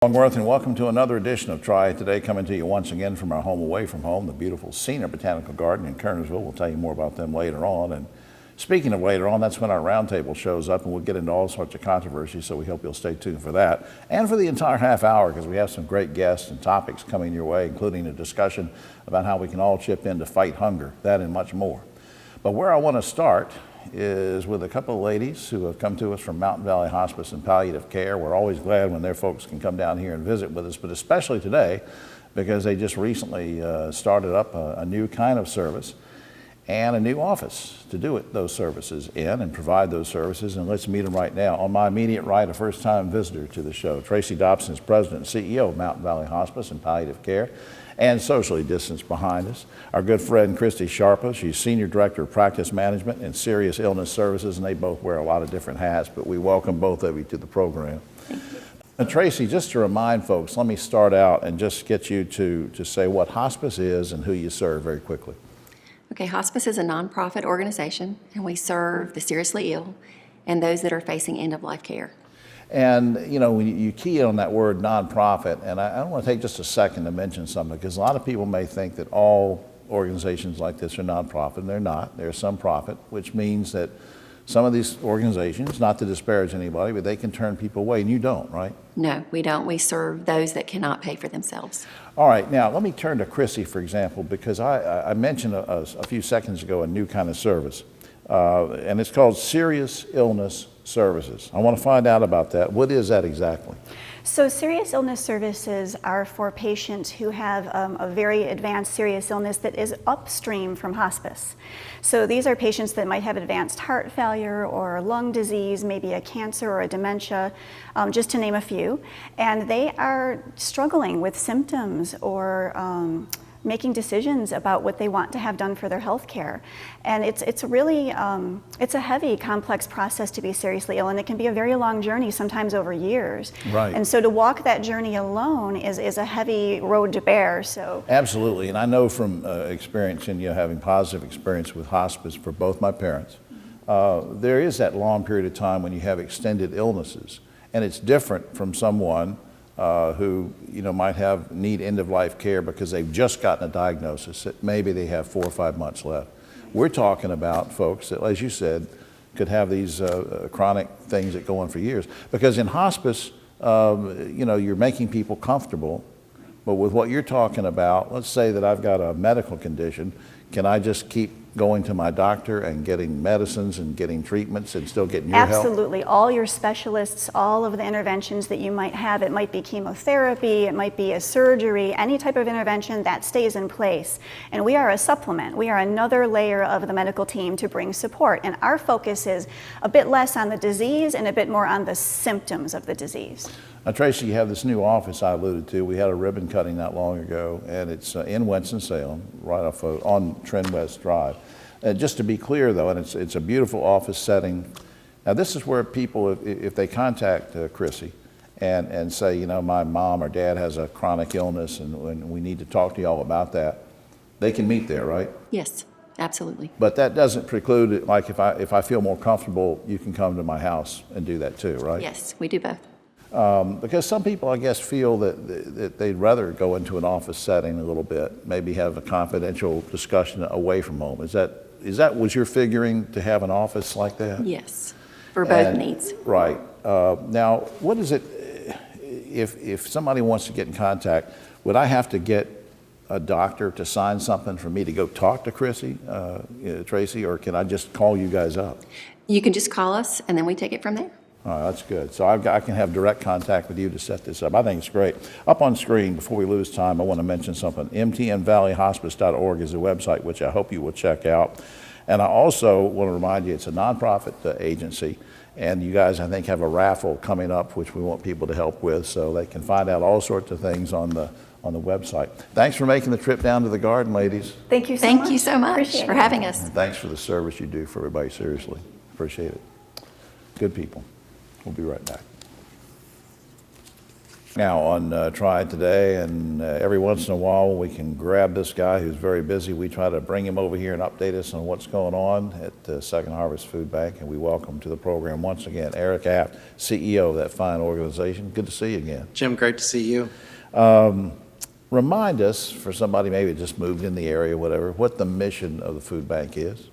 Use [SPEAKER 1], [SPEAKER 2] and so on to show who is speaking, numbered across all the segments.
[SPEAKER 1] Longworth, and welcome to another edition of Triad Today, coming to you once again from our home away from home, the beautiful Senior Botanical Garden in Kernersville. We'll tell you more about them later on. And speaking of later on, that's when our roundtable shows up, and we'll get into all sorts of controversies, so we hope you'll stay tuned for that. And for the entire half hour, because we have some great guests and topics coming your way, including a discussion about how we can all chip in to fight hunger, that and much more. But where I want to start is with a couple of ladies who have come to us from Mountain Valley Hospice and Palliative Care. We're always glad when their folks can come down here and visit with us, but especially today because they just recently started up a new kind of service and a new office to do those services in and provide those services. And let's meet them right now. On my immediate right, a first-time visitor to the show, Tracy Dobson is President and CEO of Mountain Valley Hospice and Palliative Care, and socially distanced behind us, our good friend Christy Sharpa. She's Senior Director of Practice Management and Serious Illness Services, and they both wear a lot of different hats, but we welcome both of you to the program.
[SPEAKER 2] Thank you.
[SPEAKER 1] And Tracy, just to remind folks, let me start out and just get you to say what hospice is and who you serve very quickly.
[SPEAKER 2] Okay, Hospice is a nonprofit organization, and we serve the seriously ill and those that are facing end-of-life care.
[SPEAKER 1] And, you know, when you key in on that word nonprofit, and I want to take just a second to mention something, because a lot of people may think that all organizations like this are nonprofit, and they're not. They're some profit, which means that some of these organizations, not to disparage anybody, but they can turn people away, and you don't, right?
[SPEAKER 2] No, we don't. We serve those that cannot pay for themselves.
[SPEAKER 1] All right, now let me turn to Chrissy, for example, because I mentioned a few seconds ago a new kind of service, and it's called Serious Illness Services. I want to find out about that. What is that exactly?
[SPEAKER 3] So serious illness services are for patients who have a very advanced serious illness that is upstream from hospice. So these are patients that might have advanced heart failure or lung disease, maybe a cancer or a dementia, just to name a few. And they are struggling with symptoms or making decisions about what they want to have done for their health care. And it's really, it's a heavy, complex process to be seriously ill, and it can be a very long journey, sometimes over years.
[SPEAKER 1] Right.
[SPEAKER 3] And so to walk that journey alone is a heavy road to bear, so.
[SPEAKER 1] Absolutely, and I know from experience and having positive experience with hospice for both my parents, there is that long period of time when you have extended illnesses, and it's different from someone who might need end-of-life care because they've just gotten a diagnosis that maybe they have 4 or 5 months left. We're talking about folks that, as you said, could have these chronic things that go on for years. Because in hospice, you're making people comfortable, but with what you're talking about, let's say that I've got a medical condition, can I just keep going to my doctor and getting medicines and getting treatments and still getting your help?
[SPEAKER 3] Absolutely. All your specialists, all of the interventions that you might have, it might be chemotherapy, it might be a surgery, any type of intervention that stays in place. And we are a supplement. We are another layer of the medical team to bring support. And our focus is a bit less on the disease and a bit more on the symptoms of the disease.
[SPEAKER 1] Now, Tracy, you have this new office I alluded to. We had a ribbon cutting not long ago, and it's in Winston-Salem, right off on Trend West Drive. Just to be clear, though, and it's a beautiful office setting. Now, this is where people, if they contact Chrissy and say, my mom or dad has a chronic illness and we need to talk to y'all about that, they can meet there, right?
[SPEAKER 2] Yes, absolutely.
[SPEAKER 1] But that doesn't preclude it, like if I feel more comfortable, you can come to my house and do that too, right?
[SPEAKER 2] Yes, we do both.
[SPEAKER 1] Because some people, I guess, feel that they'd rather go into an office setting a little bit, maybe have a confidential discussion away from home. Was your figuring to have an office like that?
[SPEAKER 2] Yes, for both needs.
[SPEAKER 1] Right. Now, what is it, if somebody wants to get in contact, would I have to get a doctor to sign something for me to go talk to Chrissy, Tracy, or can I just call you guys up?
[SPEAKER 2] You can just call us, and then we take it from there.
[SPEAKER 1] All right, that's good. So I can have direct contact with you to set this up. I think it's great. Up on screen, before we lose time, I want to mention something. mtnvalleyhospice.org is a website which I hope you will check out. And I also want to remind you it's a nonprofit agency. And you guys, I think, have a raffle coming up which we want people to help with, so they can find out all sorts of things on the website. Thanks for making the trip down to the garden, ladies.
[SPEAKER 3] Thank you so much.
[SPEAKER 2] Thank you so much for having us.
[SPEAKER 1] And thanks for the service you do for everybody, seriously. Appreciate it. Good people. We'll be right back. Now on Triad Today, and every once in a while we can grab this guy who's very busy. We try to bring him over here and update us on what's going on at the Second Harvest Food Bank, and we welcome to the program once again Eric Apt, CEO of that fine organization. Good to see you again.
[SPEAKER 4] Jim, great to see you.
[SPEAKER 1] Remind us, for somebody maybe just moved in the area, whatever, what the mission of the food bank is.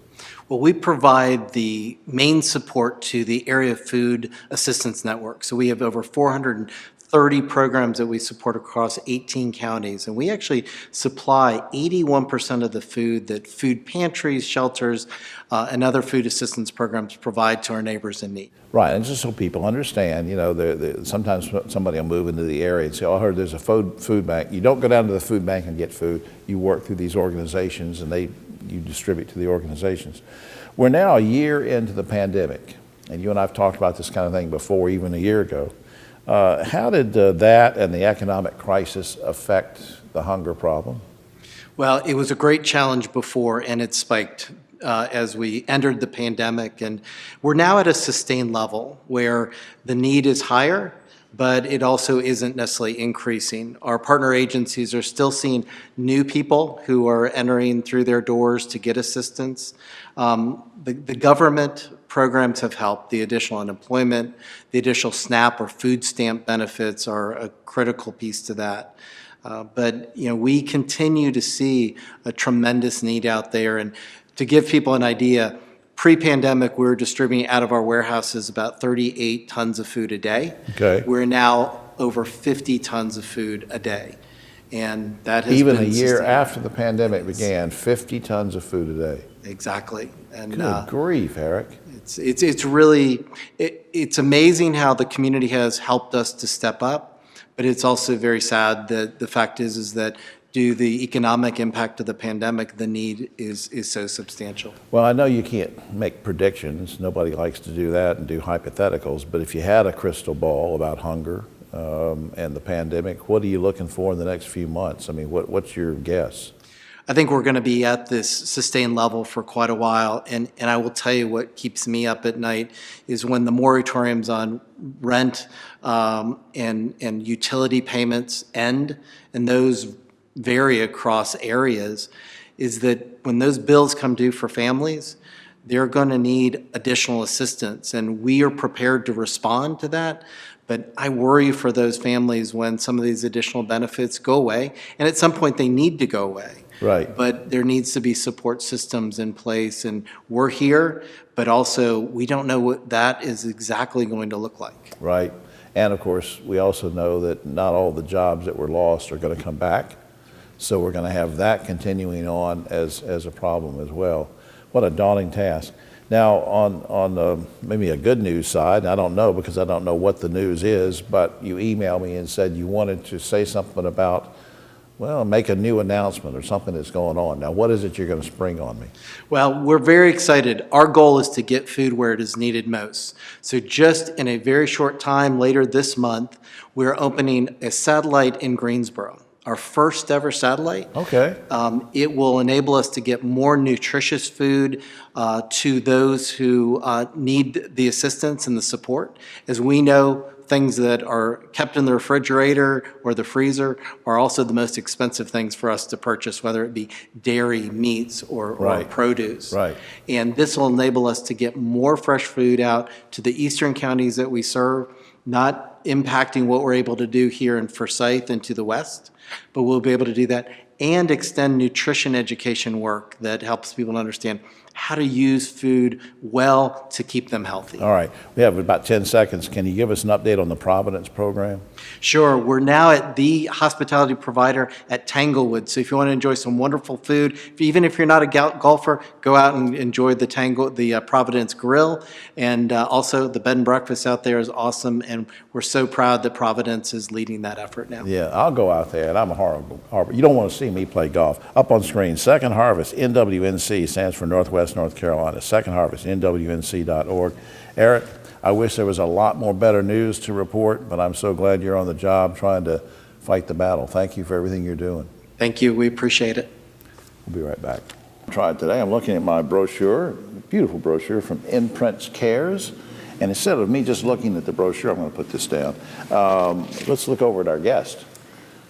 [SPEAKER 4] Well, we provide the main support to the Area Food Assistance Network. So we have over 430 programs that we support across 18 counties. And we actually supply 81% of the food that food pantries, shelters, and other food assistance programs provide to our neighbors in need.
[SPEAKER 1] Right, and just so people understand, you know, sometimes somebody will move into the area and say, oh, I heard there's a food bank. You don't go down to the food bank and get food. You work through these organizations and you distribute to the organizations. We're now a year into the pandemic, and you and I have talked about this kind of thing before, even a year ago. How did that and the economic crisis affect the hunger problem?
[SPEAKER 4] Well, it was a great challenge before, and it spiked as we entered the pandemic. And we're now at a sustained level where the need is higher, but it also isn't necessarily increasing. Our partner agencies are still seeing new people who are entering through their doors to get assistance. The government programs have helped. The additional unemployment, the additional SNAP or food stamp benefits are a critical piece to that. But you know, we continue to see a tremendous need out there. And to give people an idea, pre-pandemic, we were distributing out of our warehouses about 38 tons of food a day.
[SPEAKER 1] Okay.
[SPEAKER 4] We're now over 50 tons of food a day. And that has
[SPEAKER 1] Even
[SPEAKER 4] been
[SPEAKER 1] a year
[SPEAKER 4] sustained.
[SPEAKER 1] after the pandemic began, 50 tons of food a day.
[SPEAKER 4] Exactly. And
[SPEAKER 1] Good grief, Eric.
[SPEAKER 4] it's really, it's amazing how the community has helped us to step up, but it's also very sad that the fact is that due to the economic impact of the pandemic, the need is so substantial.
[SPEAKER 1] Well, I know you can't make predictions. Nobody likes to do that and do hypotheticals. But if you had a crystal ball about hunger and the pandemic, what are you looking for in the next few months? I mean, what's your guess?
[SPEAKER 4] I think we're going to be at this sustained level for quite a while. And I will tell you what keeps me up at night is when the moratoriums on rent and utility payments end, and those vary across areas, is that when those bills come due for families, they're going to need additional assistance, and we are prepared to respond to that. But I worry for those families when some of these additional benefits go away, and at some point they need to go away.
[SPEAKER 1] Right.
[SPEAKER 4] But there needs to be support systems in place, and we're here, but also we don't know what that is exactly going to look like.
[SPEAKER 1] Right. And of course, we also know that not all the jobs that were lost are going to come back. So we're going to have that continuing on as a problem as well. What a daunting task. Now, on maybe a good news side, I don't know because I don't know what the news is, but you emailed me and said you wanted to say something about, well, make a new announcement or something that's going on. Now, what is it you're going to spring on me?
[SPEAKER 4] Well, we're very excited. Our goal is to get food where it is needed most. So just in a very short time later this month, we're opening a satellite in Greensboro. Our first ever satellite.
[SPEAKER 1] Okay.
[SPEAKER 4] It will enable us to get more nutritious food to those who need the assistance and the support. As we know, things that are kept in the refrigerator or the freezer are also the most expensive things for us to purchase, whether it be dairy, meats, or
[SPEAKER 1] Right.
[SPEAKER 4] produce.
[SPEAKER 1] Right.
[SPEAKER 4] And this will enable us to get more fresh food out to the eastern counties that we serve, not impacting what we're able to do here in Forsyth and to the west, but we'll be able to do that and extend nutrition education work that helps people understand how to use food well to keep them healthy.
[SPEAKER 1] All right. We have about 10 seconds. Can you give us an update on the Providence program?
[SPEAKER 4] Sure. We're now at the hospitality provider at Tanglewood. So if you want to enjoy some wonderful food, even if you're not a golfer, go out and enjoy the Providence Grill. And also the bed and breakfast out there is awesome. And we're so proud that Providence is leading that effort now.
[SPEAKER 1] Yeah, I'll go out there, and I'm a horrible. You don't want to see me play golf. Up on screen, Second Harvest, NWNC, stands for Northwest North Carolina. Second Harvest, NWNC.org. Eric, I wish there was a lot more better news to report, but I'm so glad you're on the job trying to fight the battle. Thank you for everything you're doing.
[SPEAKER 4] Thank you. We appreciate it.
[SPEAKER 1] We'll be right back. Triad Today, I'm looking at my brochure, beautiful brochure from Imprints Cares, And instead of me just looking at the brochure, I'm going to put this down. Let's look over at our guest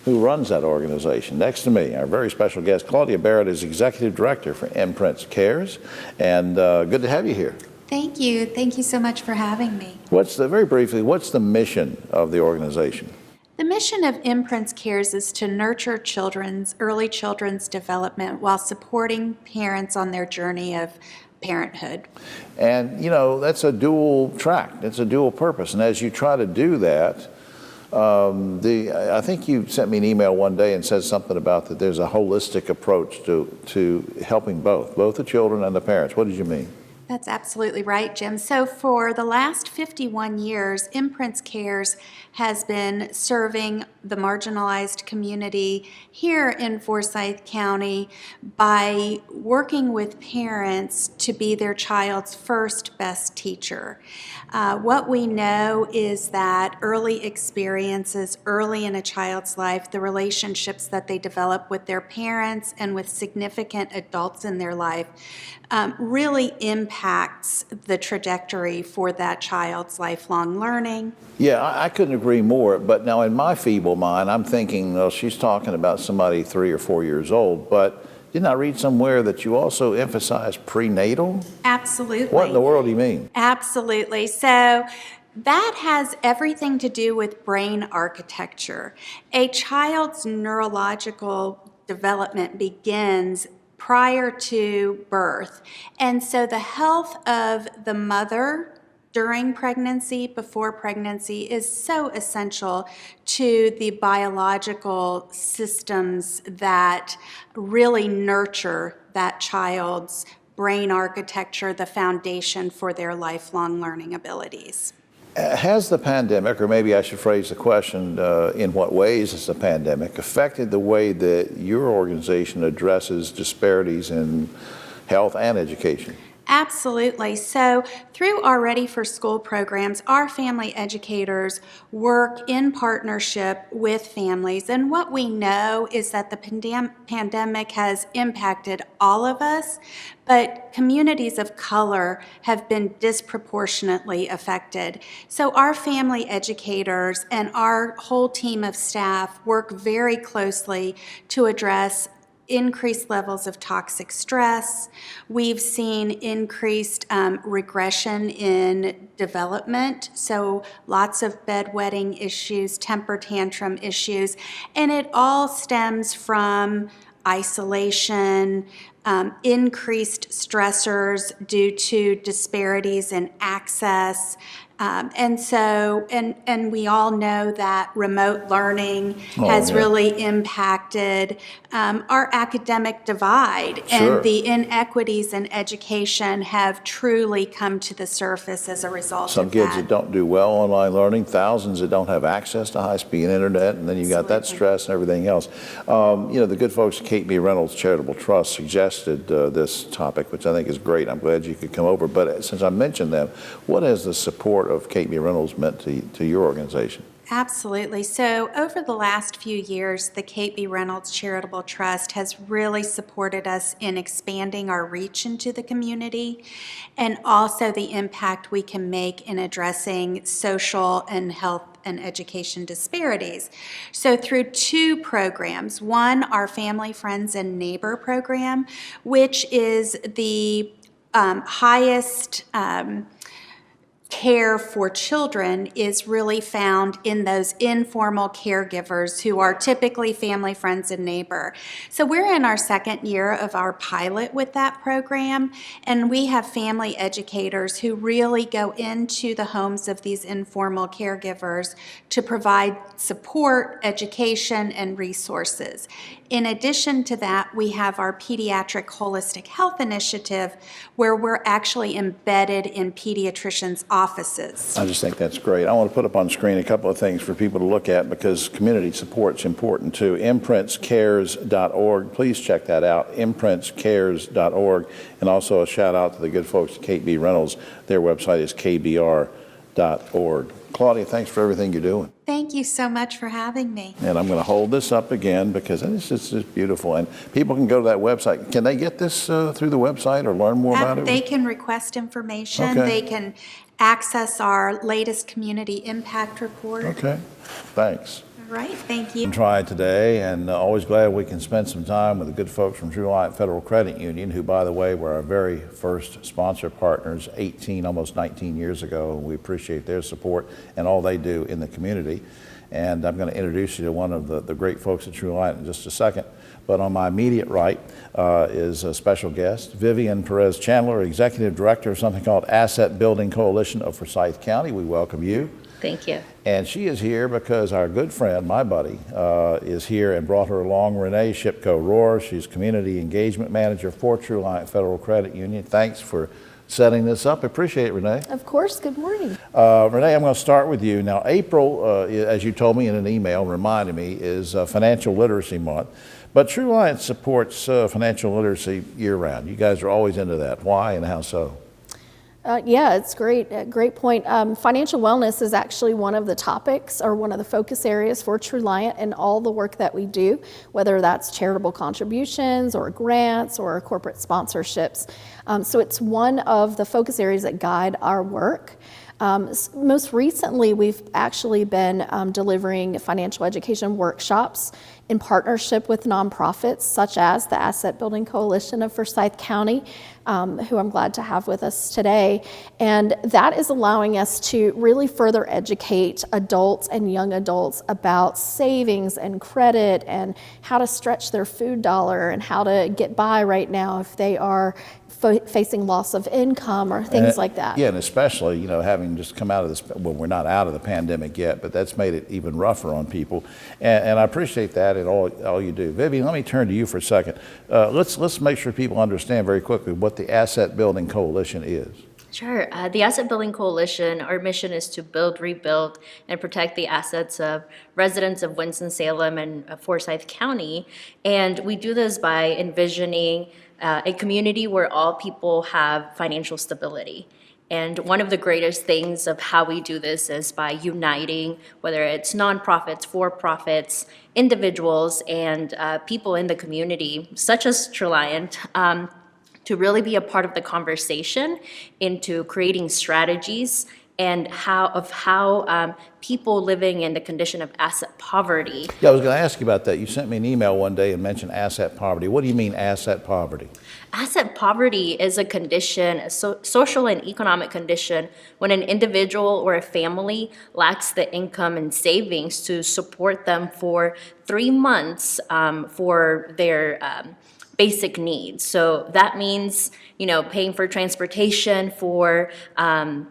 [SPEAKER 1] who runs that organization. Next to me, our very special guest, Claudia Barrett, is Executive Director for Imprints Cares. And good to have you here.
[SPEAKER 5] Thank you. Thank you so much for having me.
[SPEAKER 1] Very briefly, what's the mission of the organization?
[SPEAKER 5] The mission of Imprints Cares is to nurture early children's development while supporting parents on their journey of parenthood.
[SPEAKER 1] And, that's a dual track. It's a dual purpose. And as you try to do that, I think you sent me an email one day and said something about that there's a holistic approach to helping both the children and the parents. What did you mean?
[SPEAKER 5] That's absolutely right, Jim. So for the last 51 years, Imprints Cares has been serving the marginalized community here in Forsyth County by working with parents to be their child's first best teacher. What we know is that early experiences, early in a child's life, the relationships that they develop with their parents and with significant adults in their life really impacts the trajectory for that child's lifelong learning.
[SPEAKER 1] Yeah, I couldn't agree more. But now in my feeble mind, I'm thinking, well, she's talking about somebody 3 or 4 years old. But didn't I read somewhere that you also emphasize prenatal?
[SPEAKER 5] Absolutely.
[SPEAKER 1] What in the world do you mean?
[SPEAKER 5] Absolutely. So that has everything to do with brain architecture. A child's neurological development begins prior to birth. And so the health of the mother during pregnancy, before pregnancy, is so essential to the biological systems that really nurture that child's brain architecture, the foundation for their lifelong learning abilities.
[SPEAKER 1] Has the pandemic, or maybe I should phrase the question, in what ways has the pandemic affected the way that your organization addresses disparities in health and education?
[SPEAKER 5] Absolutely. So through our Ready for School programs, our family educators work in partnership with families. And what we know is that the pandemic has impacted all of us, but communities of color have been disproportionately affected. So our family educators and our whole team of staff work very closely to address increased levels of toxic stress. We've seen increased regression in development, so lots of bedwetting issues, temper tantrum issues, and it all stems from isolation, increased stressors due to disparities in access. And we all know that remote learning has really impacted our academic divide,
[SPEAKER 1] Sure.
[SPEAKER 5] and the inequities in education have truly come to the surface as a result
[SPEAKER 1] Some
[SPEAKER 5] of that.
[SPEAKER 1] kids that don't do well online learning, thousands that don't have access to high-speed internet, and then you got that stress and everything else. The good folks at Kate B. Reynolds Charitable Trust suggested this topic, which I think is great. I'm glad you could come over. But since I mentioned them, what has the support of Kate B. Reynolds meant to your organization?
[SPEAKER 5] Absolutely. So over the last few years, the Kate B. Reynolds Charitable Trust has really supported us in expanding our reach into the community, and also the impact we can make in addressing social and health and education disparities. So through 2 programs, one, our Family, Friends, and Neighbor program, which is the highest care for children is really found in those informal caregivers who are typically family, friends, and neighbor. So we're in our 2nd year of our pilot with that program, and we have family educators who really go into the homes of these informal caregivers to provide support, education, and resources. In addition to that, we have our Pediatric Holistic Health Initiative, where we're actually embedded in pediatricians' offices.
[SPEAKER 1] I just think that's great. I want to put up on screen a couple of things for people to look at because community support's important too. imprintscares.org. Please check that out, imprintscares.org. And also a shout out to the good folks at Kate B. Reynolds. Their website is kbr.org. Claudia, thanks for everything you're doing.
[SPEAKER 5] Thank you so much for having me.
[SPEAKER 1] And I'm going to hold this up again because it's just beautiful. And people can go to that website. Can they get this through the website or learn more about it?
[SPEAKER 5] They can request information.
[SPEAKER 1] Okay.
[SPEAKER 5] They can access our latest community impact report.
[SPEAKER 1] Okay, thanks.
[SPEAKER 5] All right, thank you.
[SPEAKER 1] Triad Today, and always glad we can spend some time with the good folks from Triad Federal Credit Union, who, by the way, were our very first sponsor partners 18, almost 19 years ago. We appreciate their support and all they do in the community. And I'm going to introduce you to one of the great folks at Triad in just a second. But on my immediate right is a special guest, Vivian Perez Chandler, Executive Director of something called Asset Building Coalition of Forsyth County. We welcome you.
[SPEAKER 6] Thank you.
[SPEAKER 1] And she is here because our good friend, my buddy, is here and brought her along, Renee Shipko-Rohr. She's Community Engagement Manager for Triad Federal Credit Union. Thanks for setting this up. I appreciate it, Renee.
[SPEAKER 7] Of course. Good morning.
[SPEAKER 1] Renee, I'm going to start with you. Now, April, as you told me in an email, reminded me, is Financial Literacy Month. But Triad supports financial literacy year-round. You guys are always into that. Why and how so?
[SPEAKER 7] Yeah, it's great. Great point. Financial wellness is actually one of the topics or one of the focus areas for Truliant in all the work that we do, whether that's charitable contributions or grants or corporate sponsorships. So it's one of the focus areas that guide our work. Most recently, we've actually been delivering financial education workshops in partnership with nonprofits such as the Asset Building Coalition of Forsyth County, who I'm glad to have with us today. And that is allowing us to really further educate adults and young adults about savings and credit and how to stretch their food dollar and how to get by right now if they are facing loss of income or things like that.
[SPEAKER 1] Yeah, and especially, having just come out of this, well, we're not out of the pandemic yet, but that's made it even rougher on people. And I appreciate that and all you do. Vivian, let me turn to you for a second. Let's make sure people understand very quickly what the Asset Building Coalition is.
[SPEAKER 6] Sure. The Asset Building Coalition, our mission is to build, rebuild, and protect the assets of residents of Winston-Salem and Forsyth County. And we do this by envisioning a community where all people have financial stability. And one of the greatest things of how we do this is by uniting, whether it's nonprofits, for-profits, individuals, and people in the community, such as Truliant, to really be a part of the conversation into creating strategies and how people living in the condition of asset poverty.
[SPEAKER 1] Yeah, I was going to ask you about that. You sent me an email one day and mentioned asset poverty. What do you mean asset poverty?
[SPEAKER 6] Asset poverty is a condition, a social and economic condition, when an individual or a family lacks the income and savings to support them for 3 months for their basic needs. So that means, paying for transportation, for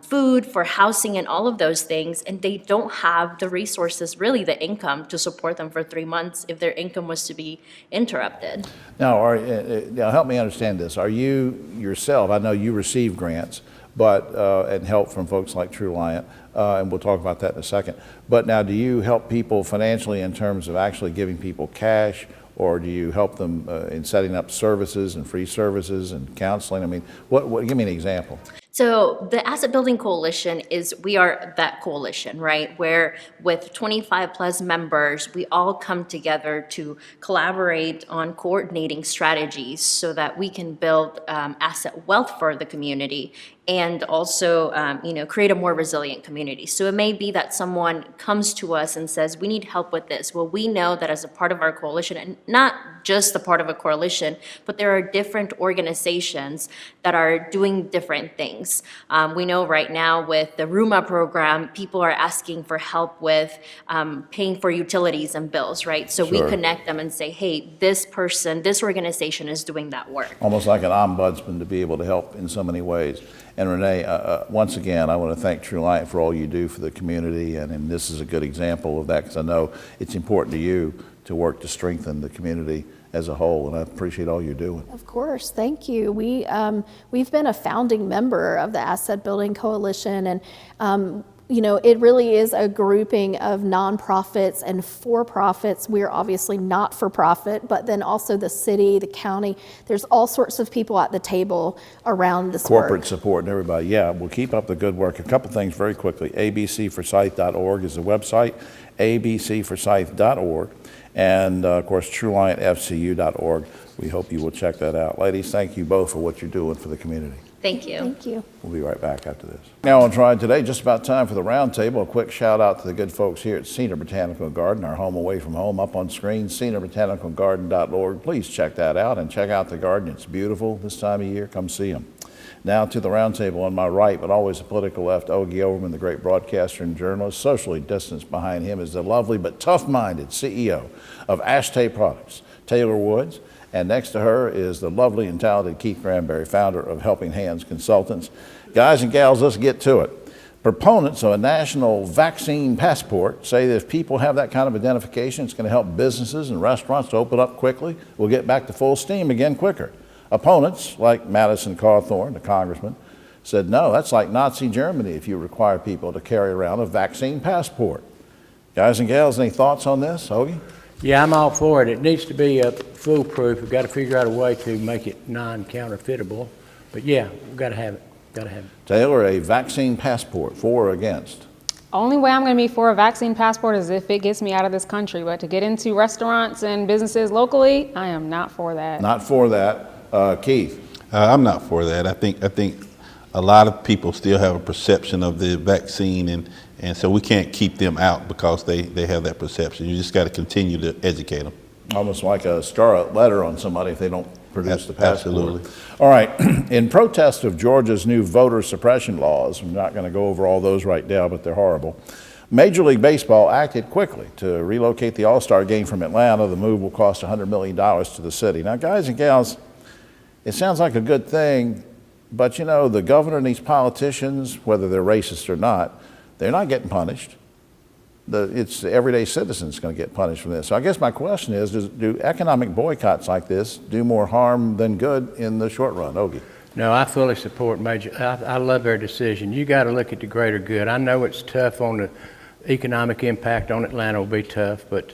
[SPEAKER 6] food, for housing, and all of those things. And they don't have the resources, really the income, to support them for 3 months if their income was to be interrupted.
[SPEAKER 1] Now, now help me understand this. Are you yourself, I know you receive grants, but and help from folks like Truliant, and we'll talk about that in a second. But now, do you help people financially in terms of actually giving people cash, or do you help them in setting up services and free services and counseling? I mean, what? Give me an example.
[SPEAKER 6] So the Asset Building Coalition we are that coalition, right? Where with 25 plus members, we all come together to collaborate on coordinating strategies so that we can build asset wealth for the community and also, create a more resilient community. So it may be that someone comes to us and says, we need help with this. Well, we know that as a part of our coalition, and not just a part of a coalition, but there are different organizations that are doing different things. We know right now with the RUMA program, people are asking for help with paying for utilities and bills, right? So
[SPEAKER 1] Sure.
[SPEAKER 6] we connect them and say, hey, this organization is doing that work.
[SPEAKER 1] Almost like an ombudsman to be able to help in so many ways. And Renee, once again, I want to thank Truliant for all you do for the community, and this is a good example of that because I know it's important to you to work to strengthen the community as a whole, and I appreciate all you're doing.
[SPEAKER 7] Of course, thank you. We've been a founding member of the Asset Building Coalition, and it really is a grouping of nonprofits and for-profits. We're obviously not for profit, but then also the city, the county. There's all sorts of people at the table around this
[SPEAKER 1] Corporate
[SPEAKER 7] work.
[SPEAKER 1] support and everybody. Yeah, we'll keep up the good work. A couple things very quickly. abcforsyth.org is the website, abcforsyth.org, and of course, truliantfcu.org. We hope you will check that out. Ladies, thank you both for what you're doing for the community.
[SPEAKER 6] Thank you.
[SPEAKER 7] Thank you.
[SPEAKER 1] We'll be right back after this. Now on Triad Today, just about time for the roundtable. A quick shout out to the good folks here at Cedar Botanical Garden, our home away from home, up on screen, cedarbotanicalgarden.org. Please check that out and check out the garden. It's beautiful this time of year. Come see them. Now to the roundtable on my right, but always the political left, Ogie Overman, the great broadcaster and journalist. Socially distanced behind him is the lovely but tough-minded CEO of Ashtay Products, Taylor Woods. And next to her is the lovely and talented Keith Granberry, founder of Helping Hands Consultants. Guys and gals, let's get to it. Proponents of a national vaccine passport say that if people have that kind of identification, it's going to help businesses and restaurants to open up quickly. We'll get back to full steam again quicker. Opponents, like Madison Cawthorn, the congressman, said, no, that's like Nazi Germany if you require people to carry around a vaccine passport. Guys and gals, any thoughts on this? Hoagie?
[SPEAKER 8] Yeah, I'm all for it. It needs to be foolproof. We've got to figure out a way to make it non-counterfeitable. But yeah, we've got to have it. Got to have it.
[SPEAKER 1] Taylor, a vaccine passport, for or against?
[SPEAKER 9] Only way I'm going to be for a vaccine passport is if it gets me out of this country. But to get into restaurants and businesses locally, I am not for that.
[SPEAKER 1] Not for that. Keith?
[SPEAKER 10] I'm not for that. I think a lot of people still have a perception of the vaccine, and so we can't keep them out because they have that perception. You just got to continue to educate them.
[SPEAKER 1] Almost like a scarlet letter on somebody if they don't produce the passport.
[SPEAKER 10] Absolutely.
[SPEAKER 1] All right. In protest of Georgia's new voter suppression laws, I'm not going to go over all those right now, but they're horrible. Major League Baseball acted quickly to relocate the All-Star game from Atlanta. The move will cost $100 million to the city. Now, guys and gals, it sounds like a good thing, but you know, the governor and these politicians, whether they're racist or not, they're not getting punished. It's the everyday citizens going to get punished from this. So I guess my question is, do economic boycotts like this do more harm than good in the short run? Ogie?
[SPEAKER 8] No, I fully support I love their decision. You got to look at the greater good. I know it's tough on the economic impact on Atlanta will be tough, but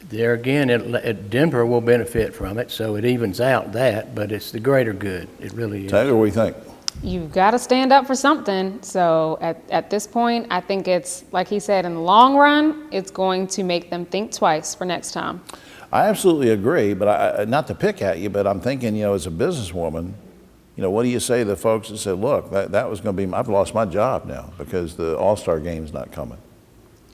[SPEAKER 8] there again, Denver will benefit from it, so it evens out that, but it's the greater good. It really is.
[SPEAKER 1] Taylor, what do you think?
[SPEAKER 9] You've got to stand up for something. So at this point, I think it's, like he said, in the long run, it's going to make them think twice for next time.
[SPEAKER 1] I absolutely agree, but not to pick at you, but I'm thinking, you know, as a businesswoman, you know, what do you say to the folks that said, look, that was going to be, I've lost my job now because the All-Star game's not coming?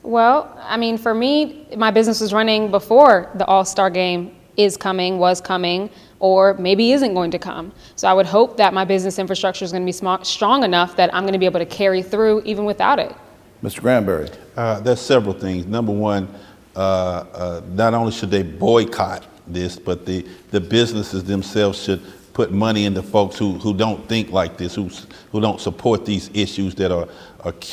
[SPEAKER 9] Well, I mean, for me, my business was running before the All-Star game was coming, or maybe isn't going to come. So I would hope that my business infrastructure is going to be strong enough that I'm going to be able to carry through even without it.
[SPEAKER 1] Mr. Granberry.
[SPEAKER 10] There's several things. Number one, not only should they boycott this, but the businesses themselves should put money into folks who don't think like this, who don't support these issues that are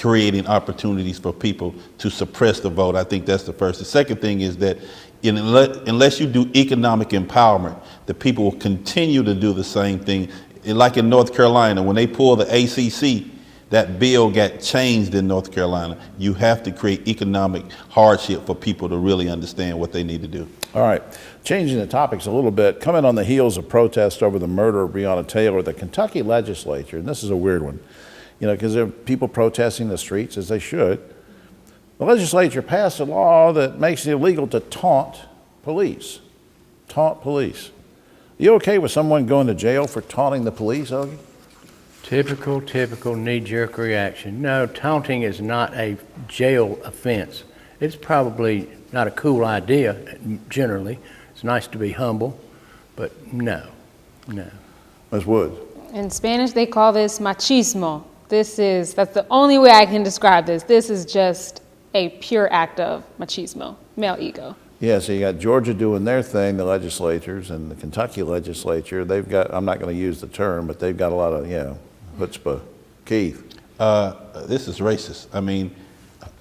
[SPEAKER 10] creating opportunities for people to suppress the vote. I think that's the first. The second thing is that unless you do economic empowerment, the people will continue to do the same thing. Like in North Carolina, when they pulled the ACC, that bill got changed in North Carolina. You have to create economic hardship for people to really understand what they need to do.
[SPEAKER 1] All right, changing the topics a little bit, coming on the heels of protests over the murder of Breonna Taylor, the Kentucky legislature, and this is a weird one, you know, because there are people protesting the streets, as they should. The legislature passed a law that makes it illegal to taunt police. Taunt police. You okay with someone going to jail for taunting the police, Ogie?
[SPEAKER 8] Typical knee-jerk reaction. No, taunting is not a jail offense. It's probably not a cool idea, generally. It's nice to be humble, but no.
[SPEAKER 1] Ms. Woods.
[SPEAKER 9] In Spanish, they call this machismo. That's the only way I can describe this. This is just a pure act of machismo, male ego.
[SPEAKER 1] Yeah, so you got Georgia doing their thing, the legislatures, and the Kentucky legislature. They've got, I'm not going to use the term, but they've got a lot of, chutzpah. Keith.
[SPEAKER 10] This is racist. I mean,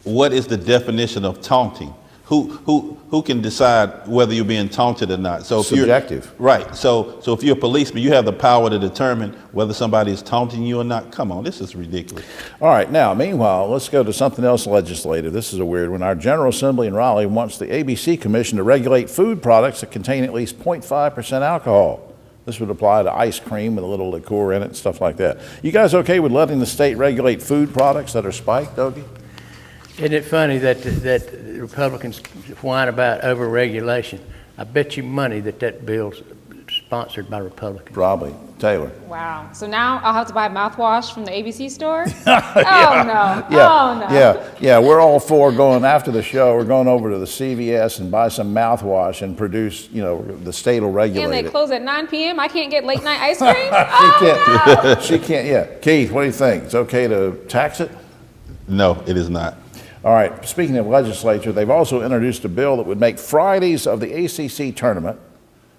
[SPEAKER 10] what is the definition of taunting? Who can decide whether you're being taunted or not? So if
[SPEAKER 1] subjective.
[SPEAKER 10] Right. So if you're a policeman, you have the power to determine whether somebody is taunting you or not. Come on, this is ridiculous.
[SPEAKER 1] All right, now, meanwhile, let's go to something else legislative. This is a weird one. Our General Assembly in Raleigh wants the ABC Commission to regulate food products that contain at least 0.5% alcohol. This would apply to ice cream with a little liqueur in it and stuff like that. You guys okay with letting the state regulate food products that are spiked, Ogie?
[SPEAKER 8] Isn't it funny that the Republicans whine about over-regulation? I bet you money that bill sponsored by Republicans.
[SPEAKER 1] Probably. Taylor.
[SPEAKER 9] Wow. So now I'll have to buy mouthwash from the ABC store? Oh, no.
[SPEAKER 1] Yeah,
[SPEAKER 9] Oh, no.
[SPEAKER 1] yeah. We're all for going after the show. We're going over to the CVS and buy some mouthwash and produce, the state will regulate
[SPEAKER 9] And they
[SPEAKER 1] it.
[SPEAKER 9] close at 9 p.m. I can't get late night ice cream?
[SPEAKER 1] She can't, yeah. Keith, what do you think? It's okay to tax it?
[SPEAKER 10] No, it is not.
[SPEAKER 1] All right, speaking of legislature, they've also introduced a bill that would make Fridays of the ACC tournament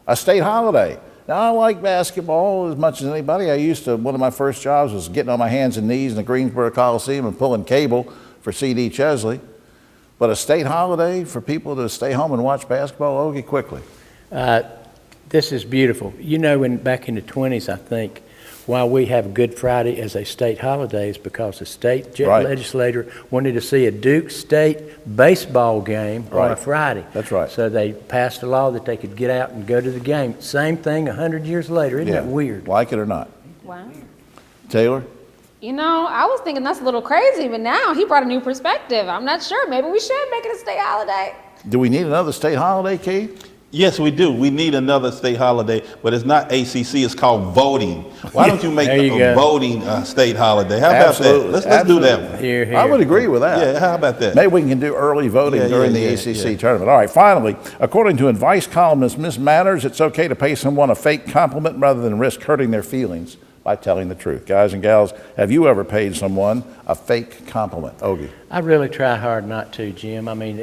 [SPEAKER 1] a state holiday. Now, I like basketball as much as anybody. One of my first jobs was getting on my hands and knees in the Greensboro Coliseum and pulling cable for C.D. Chesley. But a state holiday for people to stay home and watch basketball, Ogie, quickly.
[SPEAKER 8] This is beautiful. Back in the 20s, I think, why we have Good Friday as a state holiday is because the state legislature wanted to see a Duke State baseball game on a Friday.
[SPEAKER 1] That's right.
[SPEAKER 8] So they passed a law that they could get out and go to the game. Same thing 100 years later. Isn't that weird?
[SPEAKER 1] Like it or not.
[SPEAKER 9] Wow.
[SPEAKER 1] Taylor?
[SPEAKER 9] I was thinking that's a little crazy, but now he brought a new perspective. I'm not sure. Maybe we should make it a state holiday.
[SPEAKER 1] Do we need another state holiday, Keith?
[SPEAKER 10] Yes, we do. We need another state holiday, but it's not ACC. It's called voting. Why don't you make voting a state holiday? How about that? Let's do that one.
[SPEAKER 8] Here, here.
[SPEAKER 1] I would agree with that.
[SPEAKER 10] Yeah, how about that?
[SPEAKER 1] Maybe we can do early voting during the ACC tournament. All right, finally, according to advice columnist Miss Matters, it's okay to pay someone a fake compliment rather than risk hurting their feelings by telling the truth. Guys and gals, have you ever paid someone a fake compliment? Ogie.
[SPEAKER 8] I really try hard not to, Jim. I mean,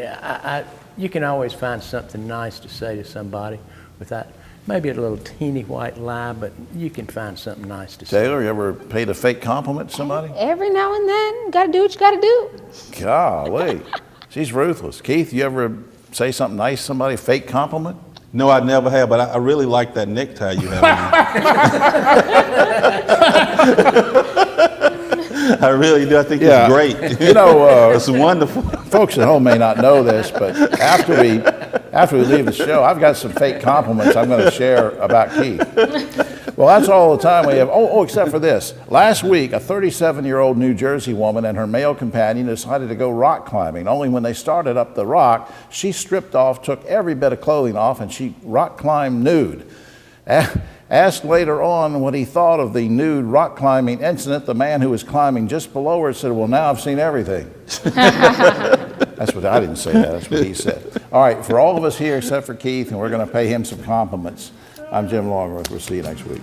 [SPEAKER 8] you can always find something nice to say to somebody without maybe a little teeny white lie, but you can find something nice to say.
[SPEAKER 1] Taylor, you ever paid a fake compliment to somebody?
[SPEAKER 9] Every now and then, got to do what you got to do.
[SPEAKER 1] Golly, she's ruthless. Keith, you ever say something nice to somebody, fake compliment?
[SPEAKER 10] No, I never have, but I really like that necktie you have on. I really do. I think it's great. It's wonderful.
[SPEAKER 1] Folks at home may not know this, but after we leave the show, I've got some fake compliments I'm going to share about Keith. Well, that's all the time we have. Except for this. Last week, a 37-year-old New Jersey woman and her male companion decided to go rock climbing. Only when they started up the rock, she stripped off, took every bit of clothing off, and she rock climbed nude. Asked later on what he thought of the nude rock climbing incident, the man who was climbing just below her said, "Well, now I've seen everything." That's what I didn't say that. That's what he said. All right, for all of us here except for Keith, and we're going to pay him some compliments. I'm Jim Longworth. We'll see you next week.